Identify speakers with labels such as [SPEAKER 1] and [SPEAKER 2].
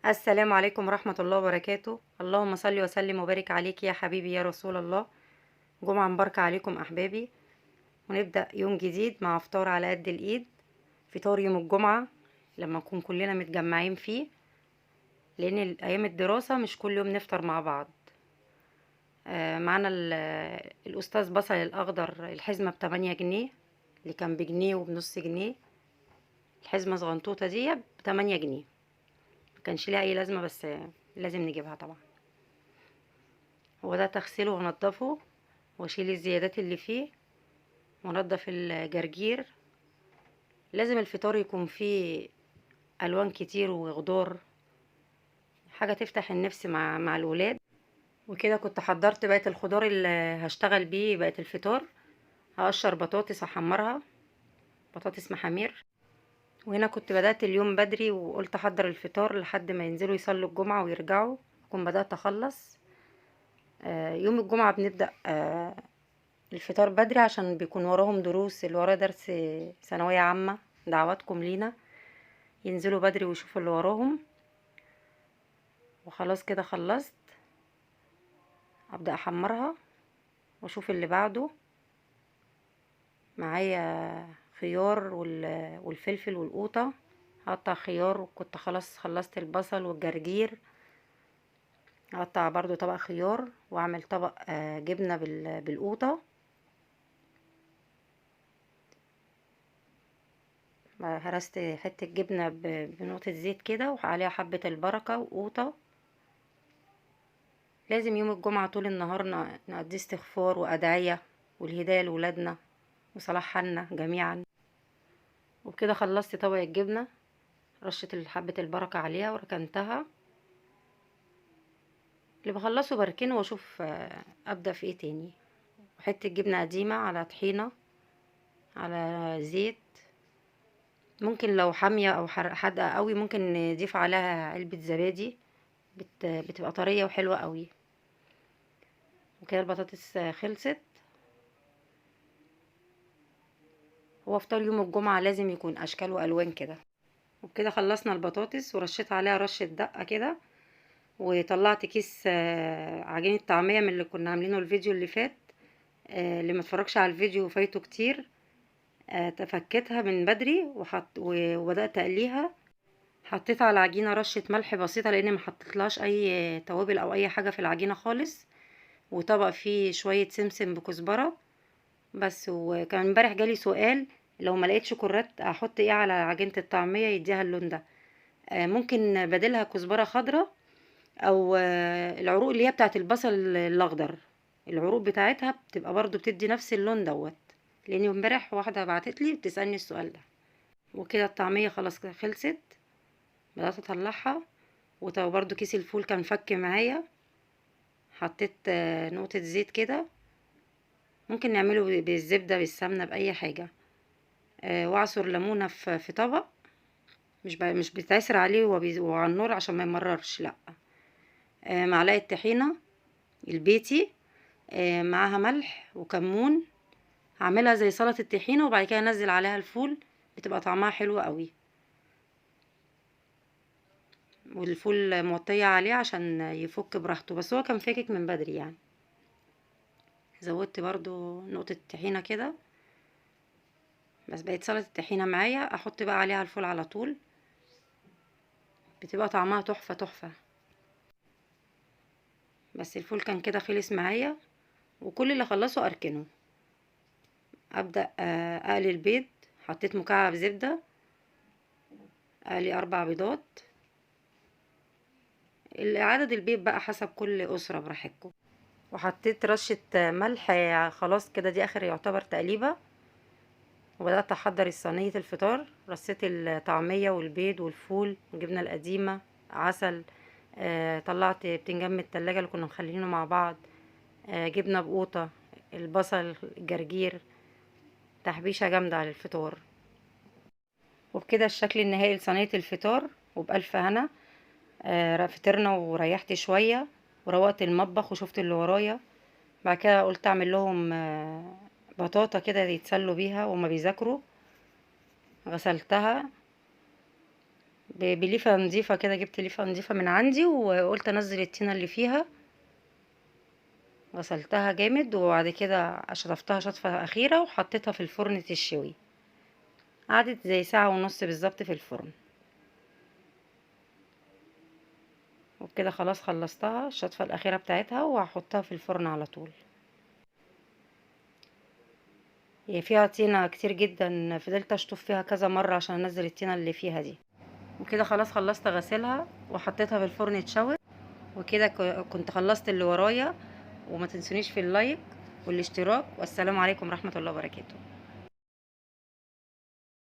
[SPEAKER 1] السلام عليكم ورحمة الله وبركاته. اللهم صل وسلم وبارك عليك يا حبيبي يا رسول الله. جمعة مباركة عليكم أحبابي، ونبدأ يوم جديد مع فطار على قد الإيد. فطار يوم الجمعة لما نكون كلنا متجمعين فيه، لأن أيام الدراسة مش كل يوم نفطر مع بعض. معانا الأستاذ بصل الأخضر، الحزمة ب8 جنيه، اللي كان بجنيه وبنص جنيه. الحزمة صغنطوطة دي ب8 جنيه، مكانش ليها أي لازمة بس لازم نجيبها طبعا. هو ده تغسله ونضفه واشيل الزيادات اللي فيه وانضف الجرجير. لازم الفطار يكون فيه الوان كتير وخضار، حاجه تفتح النفس مع الولاد. وكده كنت حضرت بقيه الخضار اللي هشتغل بيه بقيه الفطار. هقشر بطاطس احمرها، بطاطس محامير. وهنا كنت بدأت اليوم بدري وقلت احضر الفطار لحد ما ينزلوا يصلوا الجمعة ويرجعوا اكون بدأت اخلص. يوم الجمعة بنبدأ الفطار بدري عشان بيكون وراهم دروس، اللي وراه درس ثانوية عامة. دعواتكم لينا ينزلوا بدري ويشوفوا اللي وراهم. وخلاص كده خلصت، ابدأ احمرها واشوف اللي بعده. معايا خيار والفلفل والقوطة. هقطع خيار، وكنت خلاص خلصت البصل والجرجير. هقطع برضو طبق خيار واعمل طبق جبنة بالقوطة. هرست حتة جبنة بنقطة زيت كده وعليها حبة البركة وقوطة. لازم يوم الجمعة طول النهار نقضي استغفار وأدعية والهداية لولادنا وصلاح حالنا جميعا. وبكده خلصت طبق الجبنة، رشة حبة البركة عليها وركنتها. اللي بخلصه بركنه واشوف ابدأ في ايه تاني. حتة جبنة قديمة على طحينة على زيت. ممكن لو حامية او حادقة قوي ممكن نضيف عليها علبة زبادي، بتبقى طرية وحلوة قوي. وكده البطاطس خلصت. هو فطار يوم الجمعة لازم يكون اشكال والوان كده. وبكده خلصنا البطاطس ورشيت عليها رشة دقة كده. وطلعت كيس عجينة طعمية من اللي كنا عاملينه الفيديو اللي فات. اللي متفرجش على الفيديو فايته كتير. تفكتها من بدري وبدأت اقليها. حطيت على العجينة رشة ملح بسيطة لان ما حطيتلهاش اي توابل او اي حاجة في العجينة خالص. وطبق فيه شوية سمسم بكزبرة بس. وكان امبارح جالي سؤال، لو ما لقيتش كرات احط ايه على عجينة الطعمية يديها اللون ده. ممكن بديلها كزبرة خضراء، او العروق اللي هي بتاعت البصل الاخضر. العروق بتاعتها بتبقى برضو بتدي نفس اللون دوت. لاني امبارح واحده بعتت لي بتسالني السؤال ده. وكده الطعميه خلاص كده خلصت. بدات اطلعها. وبرضو كيس الفول كان فك معايا. حطيت نقطه زيت كده. ممكن نعمله بالزبده بالسمنه باي حاجه. واعصر ليمونه في طبق. مش بتعسر عليه وعلى النار عشان ما يمررش، لا. معلقه طحينه البيتي، معاها ملح وكمون. هعملها زي سلطة الطحينة وبعد كده انزل عليها الفول. بتبقى طعمها حلو قوي. والفول موطية عليه عشان يفك براحته، بس هو كان فاكك من بدري يعني. زودت برضو نقطة طحينة كده. بس بقت سلطة الطحينة معايا، احط بقى عليها الفول على طول. بتبقى طعمها تحفة تحفة. بس الفول كان كده خلص معايا. وكل اللي خلصه اركنه. ابدأ اقلي البيض. حطيت مكعب زبدة. اقلي 4 بيضات. عدد البيض بقى حسب كل أسرة براحتكم. وحطيت رشة ملح. خلاص كده دي اخر يعتبر تقليبة. وبدأت احضر صينية الفطار. رصيت الطعمية والبيض والفول والجبنة القديمة، عسل. طلعت بتنجان من التلاجة اللي كنا مخلينه مع بعض. جبنة بقوطة. البصل الجرجير. تحبيشة جامدة على الفطار. وبكده الشكل النهائي لصينية الفطار. وبألف هنا. فطرنا وريحت شوية. وروقت المطبخ وشفت اللي ورايا. بعد كده قلت اعمل لهم بطاطا كده يتسلوا بيها وهما بيذاكروا. غسلتها. بليفة نظيفة كده، جبت ليفة نظيفة من عندي وقلت انزل الطينة اللي فيها. غسلتها جامد وبعد كده شطفتها شطفة اخيرة وحطيتها في الفرن تشوي. قعدت زي ساعة ونص بالظبط في الفرن. وبكده خلاص خلصتها الشطفة الاخيرة بتاعتها وهحطها في الفرن على طول. هي فيها طينة كتير جدا، فضلت اشطف فيها كذا مرة عشان انزل الطينة اللي فيها دي. وكده خلاص خلصت غسلها وحطيتها في الفرن تشوي. وكده كنت خلصت اللي ورايا. وما تنسونيش في اللايك والاشتراك، والسلام عليكم ورحمة الله وبركاته.